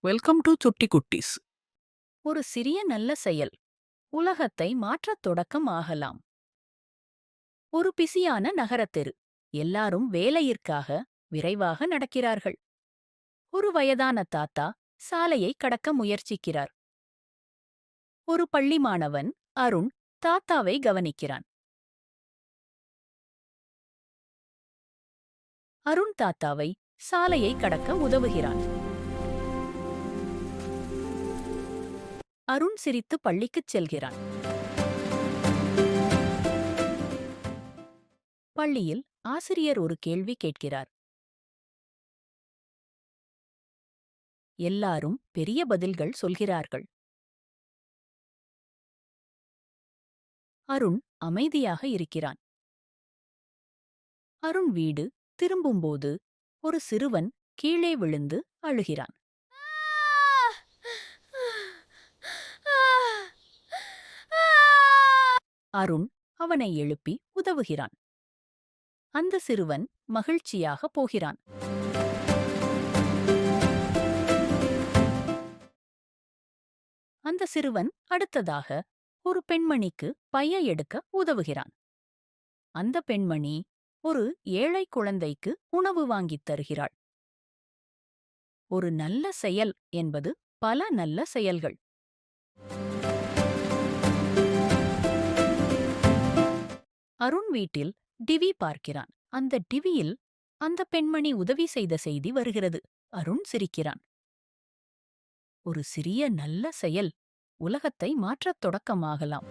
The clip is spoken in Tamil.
வெல்கம் டு சுட்டி குட்டீஸ். ஒரு சிறிய நல்ல செயல் உலகத்தை மாற்றத் தொடக்கம் ஆகலாம். ஒரு பிஸியான நகரத்தெரு. எல்லாரும் வேலையிற்காக விரைவாக நடக்கிறார்கள். ஒரு வயதான தாத்தா சாலையை கடக்க முயற்சிக்கிறார். ஒரு பள்ளி மாணவன் அருண் தாத்தாவை கவனிக்கிறான். அருண் தாத்தாவை சாலையை கடக்க உதவுகிறான். அருண் சிரித்து பள்ளிக்குச் செல்கிறான். பள்ளியில் ஆசிரியர் ஒரு கேள்வி கேட்கிறார். எல்லாரும் பெரிய பதில்கள் சொல்கிறார்கள். அருண் அமைதியாக இருக்கிறான். அருண் வீடு திரும்பும்போது ஒரு சிறுவன் கீழே விழுந்து அழுகிறான். அருண் அவனை எழுப்பி உதவுகிறான். அந்த சிறுவன் மகிழ்ச்சியாக போகிறான். அந்த சிறுவன் அடுத்ததாக ஒரு பெண்மணிக்கு பைய எடுக்க உதவுகிறான். அந்த பெண்மணி ஒரு ஏழை குழந்தைக்கு உணவு வாங்கித் தருகிறாள். ஒரு நல்ல செயல் என்பது பல நல்ல செயல்கள். அருண் வீட்டில் டிவி பார்க்கிறான். அந்த டிவியில் அந்த பெண்மணி உதவி செய்த செய்தி வருகிறது. அருண் சிரிக்கிறான். ஒரு சிறிய நல்ல செயல் உலகத்தை மாற்றத் தொடக்கமாகலாம்.